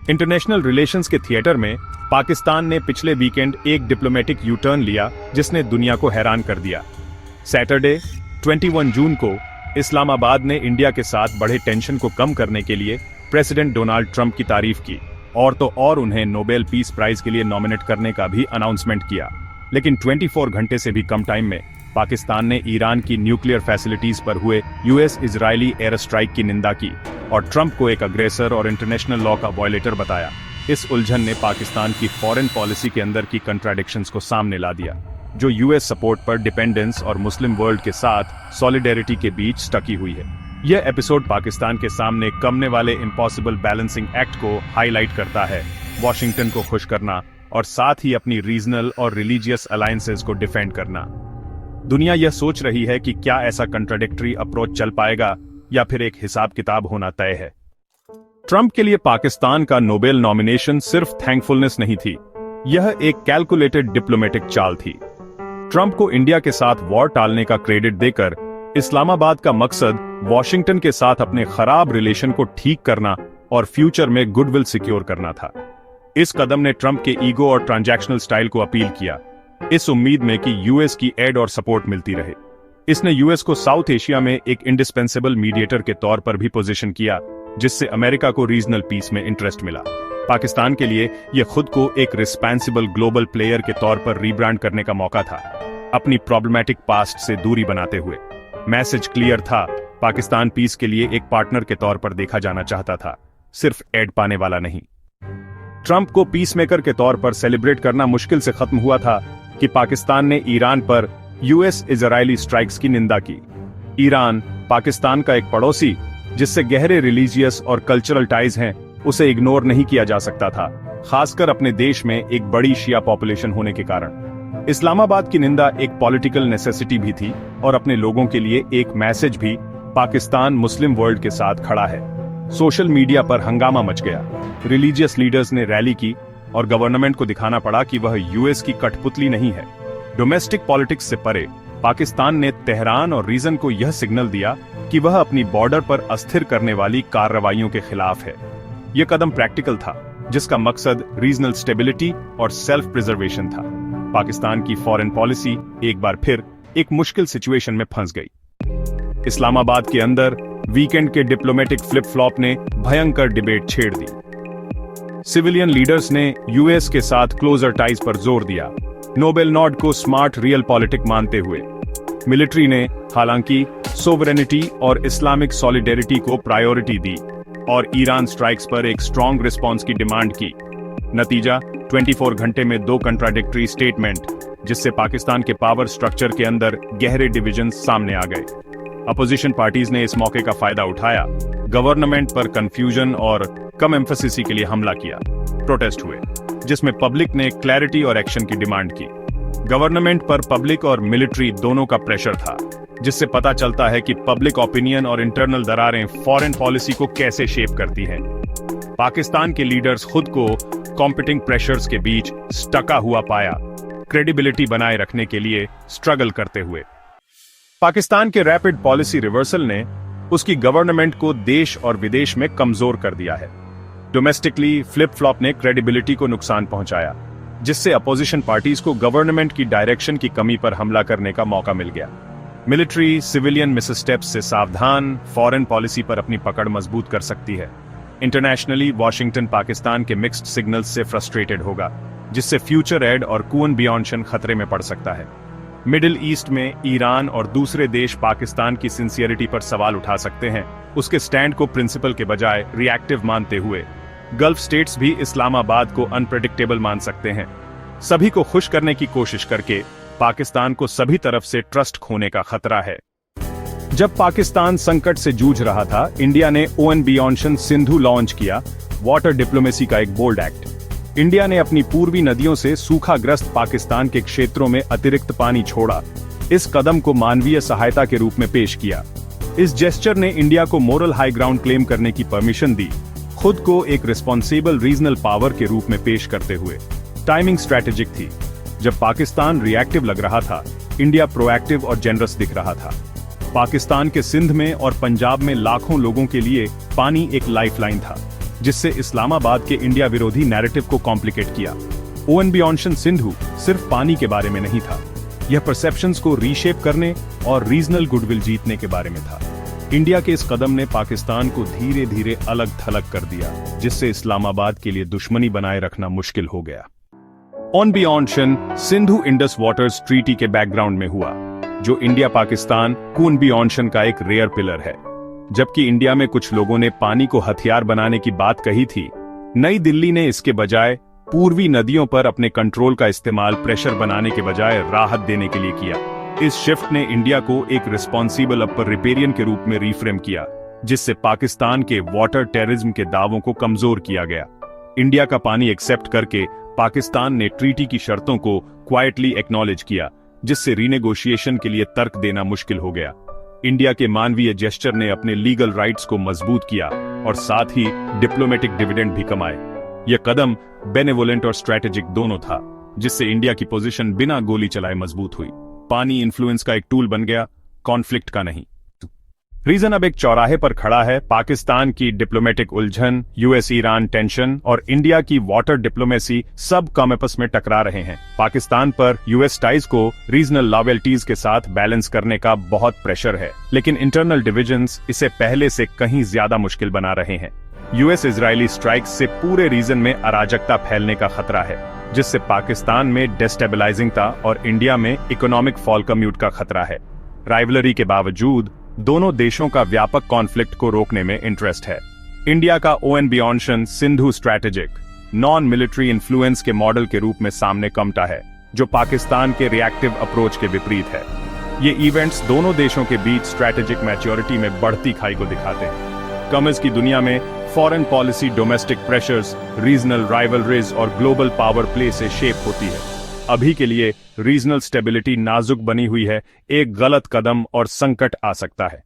International relations के theatre में पाकिस्तान ने पिछले वीकेंड एक डिप्लोमेटिक यू टर्न लिया जिसने दुनिया को हैरान कर दिया। सैटरडे 21 जून को इस्लामाबाद ने इंडिया के साथ बढ़े टेंशन को कम करने के लिए प्रेसिडेंट डोनाल्ड ट्रंप की तारीफ की और तो और उन्हें नोबेल पीस प्राइज के लिए नॉमिनेट करने का भी अनाउंसमेंट किया। लेकिन 24 घंटे से भी कम टाइम में पाकिस्तान ने ईरान की न्यूक्लियर फैसिलिटीज पर हुए यूएस इजरायली एयर स्ट्राइक की निंदा की और ट्रंप को एक अग्रेसर और इंटरनेशनल लॉ का वायलेटर बताया। इस उलझन ने पाकिस्तान की फॉरेन पॉलिसी के अंदर की कंट्राडिक्शंस को सामने ला दिया, जो यूएस सपोर्ट पर डिपेंडेंस और मुस्लिम वर्ल्ड के साथ सॉलिडेरिटी के बीच स्टकी हुई है। यह एपिसोड पाकिस्तान के सामने कमने वाले इम्पॉसिबल बैलेंसिंग एक्ट को हाईलाइट करता है, वॉशिंगटन को खुश करना और साथ ही अपनी रीजनल और रिलीजियस अलायंसेस को डिफेंड करना। दुनिया यह सोच रही है कि क्या ऐसा कंट्राडिक्टरी अप्रोच चल पाएगा या फिर एक हिसाब किताब होना तय है। ट्रंप के लिए पाकिस्तान का नोबेल नॉमिनेशन सिर्फ थैंकफुलनेस नहीं थी, यह एक कैलकुलेटेड डिप्लोमेटिक चाल थी। ट्रंप को इंडिया के साथ वॉर टालने का क्रेडिट देकर इस्लामाबाद का मकसद वॉशिंगटन के साथ अपने खराब रिलेशन को ठीक करना और फ्यूचर में गुडविल सिक्योर करना था। इस कदम ने ट्रंप के ईगो और ट्रांजैक्शनल स्टाइल को अपील किया, इस उम्मीद में कि यूएस की एड और सपोर्ट मिलती रहे। इसने यूएस को साउथ एशिया में एक इंडिस्पेंसेबल मीडिएटर के तौर पर भी पोजीशन किया, जिससे अमेरिका को रीजनल पीस में इंटरेस्ट मिला। पाकिस्तान के लिए यह खुद को एक रिस्पॉन्सिबल ग्लोबल प्लेयर के तौर पर रीब्रांड करने का मौका था, अपनी प्रॉब्लमैटिक पास्ट से दूरी बनाते हुए। मैसेज क्लियर था, पाकिस्तान पीस के लिए एक पार्टनर के तौर पर देखा जाना चाहता था, सिर्फ एड पाने वाला नहीं। ट्रंप को पीसमेकर के तौर पर सेलिब्रेट करना मुश्किल से खत्म हुआ था कि पाकिस्तान ने ईरान पर यूएस इजरायली स्ट्राइक्स की निंदा की। ईरान पाकिस्तान का एक पड़ोसी जिससे गहरे रिलीजियस और कल्चरल टाइज हैं, उसे इग्नोर नहीं किया जा सकता था, खासकर अपने देश में एक बड़ी शिया पॉपुलेशन होने के कारण। इस्लामाबाद की निंदा एक पॉलिटिकल नेसेसिटी भी थी और अपने लोगों के लिए एक मैसेज भी, पाकिस्तान मुस्लिम वर्ल्ड के साथ खड़ा है। सोशल मीडिया पर हंगामा मच गया, रिलीजियस लीडर्स ने रैली की और गवर्नमेंट को दिखाना पड़ा कि वह यूएस की कठपुतली नहीं है। डोमेस्टिक पॉलिटिक्स से परे पाकिस्तान ने तेहरान और रीजन को यह सिग्नल दिया कि वह अपनी बॉर्डर पर अस्थिर करने वाली कार्रवाइयों के खिलाफ है। यह कदम प्रैक्टिकल था, जिसका मकसद रीजनल स्टेबिलिटी और सेल्फ प्रिजर्वेशन था। पाकिस्तान की फॉरेन पॉलिसी एक बार फिर एक मुश्किल सिचुएशन में फंस गई। इस्लामाबाद के अंदर वीकेंड के डिप्लोमेटिक फ्लिप फ्लॉप ने भयंकर डिबेट छेड़ दी। सिविलियन लीडर्स ने यूएस के साथ क्लोजर टाइज पर जोर दिया, नोबेल नॉर्ड को स्मार्ट रियल पॉलिटिक मानते हुए। मिलिट्री ने हालांकि सोवरेनिटी और इस्लामिक सॉलिडेरिटी को प्रायोरिटी दी और ईरान स्ट्राइक्स पर एक स्ट्रॉन्ग रिस्पॉन्स की डिमांड की। नतीजा 24 घंटे में 2 कंट्राडिक्टरी स्टेटमेंट, जिससे पाकिस्तान के पावर स्ट्रक्चर के अंदर गहरे डिविजन सामने आ गए। अपोजिशन पार्टीज ने इस मौके का फायदा उठाया, गवर्नमेंट पर कंफ्यूजन और कम एम्फेसिस के लिए हमला किया। प्रोटेस्ट हुए, जिसमें पब्लिक ने क्लैरिटी और एक्शन की डिमांड की। गवर्नमेंट पर पब्लिक और मिलिट्री दोनों का प्रेशर था, जिससे पता चलता है कि पब्लिक ओपिनियन और इंटरनल दरारें फॉरेन पॉलिसी को कैसे शेप करती हैं। पाकिस्तान के लीडर्स खुद को कॉम्पिटिंग प्रेशर्स के बीच स्टका हुआ पाया, क्रेडिबिलिटी बनाए रखने के लिए स्ट्रगल करते हुए। पाकिस्तान के रैपिड पॉलिसी रिवर्सल ने उसकी गवर्नमेंट को देश और विदेश में कमजोर कर दिया है। डोमेस्टिकली फ्लिप फ्लॉप ने क्रेडिबिलिटी को नुकसान पहुंचाया, जिससे अपोजिशन पार्टीज को गवर्नमेंट की डायरेक्शन की कमी पर हमला करने का मौका मिल गया। मिलिट्री सिविलियन मिसस्टेप्स से सावधान फॉरेन पॉलिसी पर अपनी पकड़ मजबूत कर सकती है। इंटरनेशनली वॉशिंगटन पाकिस्तान के मिक्स्ड सिग्नल्स से फ्रस्ट्रेटेड होगा, जिससे फ्यूचर एड और कुअन बियॉन्शन खतरे में पड़ सकता है। मिडिल ईस्ट में ईरान और दूसरे देश पाकिस्तान की सिंसियरिटी पर सवाल उठा सकते हैं, उसके स्टैंड को प्रिंसिपल के बजाय रिएक्टिव मानते हुए। गल्फ स्टेट्स भी इस्लामाबाद को अनप्रेडिक्टेबल मान सकते हैं। सभी को खुश करने की कोशिश करके पाकिस्तान को सभी तरफ से ट्रस्ट खोने का खतरा है। जब पाकिस्तान संकट से जूझ रहा था, इंडिया ने ओएन बियॉन्शन सिंधु लॉन्च किया, वाटर डिप्लोमेसी का एक बोल्ड एक्ट। इंडिया ने अपनी पूर्वी नदियों से सूखाग्रस्त पाकिस्तान के क्षेत्रों में अतिरिक्त पानी छोड़ा। इस कदम को मानवीय सहायता के रूप में पेश किया। इस जेस्चर ने इंडिया को मोरल हाई ग्राउंड क्लेम करने की परमिशन दी, खुद को एक रिस्पॉन्सिबल रीजनल पावर के रूप में पेश करते हुए। टाइमिंग स्ट्रैटेजिक थी। जब पाकिस्तान रिएक्टिव लग रहा था, इंडिया प्रोएक्टिव और जेनरस दिख रहा था। पाकिस्तान के सिंध में और पंजाब में लाखों लोगों के लिए पानी एक लाइफलाइन था। जिससे इस्लामाबाद के इंडिया विरोधी नैरेटिव को कॉम्प्लिकेट किया। ओएनबी सिंधु सिर्फ पानी के बारे में नहीं था, यह परसेप्शंस को रीशेप करने और रीजनल गुडविल जीतने के बारे में था। इंडिया के इस कदम ने पाकिस्तान को धीरे धीरे अलग थलग कर दिया, जिससे इस्लामाबाद के लिए दुश्मनी बनाए रखना मुश्किल हो गया। ओएनबी सिंधु इंडस वाटर्स ट्रीटी के बैकग्राउंड में हुआ, जो इंडिया पाकिस्तान ओएनबी का एक रेयर पिलर है। जबकि इंडिया में कुछ लोगों ने पानी को हथियार बनाने की बात कही थी, नई दिल्ली ने इसके बजाय पूर्वी नदियों पर अपने कंट्रोल का इस्तेमाल प्रेशर बनाने के बजाय राहत देने के लिए किया। इस शिफ्ट ने इंडिया को एक रिस्पॉन्सिबल अपर रिपेरियन के रूप में रिफ्रेम किया, जिससे पाकिस्तान के वाटर टेररिज्म के दावों को कमजोर किया गया। इंडिया का पानी एक्सेप्ट करके पाकिस्तान ने ट्रीटी की शर्तों को क्वाइटली एक्नॉलेज किया, जिससे रीनेगोशिएशन के लिए तर्क देना मुश्किल हो गया। इंडिया के मानवीय जेस्चर ने अपने लीगल राइट्स को मजबूत किया और साथ ही डिप्लोमेटिक डिविडेंड भी कमाए। यह कदम बेनेवोलेंट और स्ट्रैटेजिक दोनों था, जिससे इंडिया की पोजीशन बिना गोली चलाए मजबूत हुई। पानी इन्फ्लुएंस का एक टूल बन गया, कॉन्फ्लिक्ट का नहीं। रीजन अब एक चौराहे पर खड़ा है। पाकिस्तान की डिप्लोमेटिक उलझन, यूएस ईरान टेंशन और इंडिया की वाटर डिप्लोमेसी सब कम आपस में टकरा रहे हैं। पाकिस्तान पर यूएस टाइज को रीजनल लॉयल्टीज के साथ बैलेंस करने का बहुत प्रेशर है, लेकिन इंटरनल डिविजन्स इसे पहले से कहीं ज्यादा मुश्किल बना रहे हैं। यूएस इजरायली स्ट्राइक्स से पूरे रीजन में अराजकता फैलने का खतरा है, जिससे पाकिस्तान में डेस्टेबलाइजिंगता और इंडिया में इकोनॉमिक फॉल का म्यूट का खतरा है। राइवलरी के बावजूद दोनों देशों का व्यापक कॉन्फ्लिक्ट को रोकने में इंटरेस्ट है। इंडिया का ONB Sindhu strategic non military influence के मॉडल के रूप में सामने कमता है, जो पाकिस्तान के रिएक्टिव अप्रोच के विपरीत है। ये इवेंट्स दोनों देशों के बीच स्ट्रैटेजिक मैच्योरिटी में बढ़ती खाई को दिखाते हैं। कमर्स की दुनिया में foreign policy domestic pressures, regional rivalries और ग्लोबल पावर प्ले से शेप होती है। अभी के लिए रीजनल स्टेबिलिटी नाजुक बनी हुई है, एक गलत कदम और संकट आ सकता है।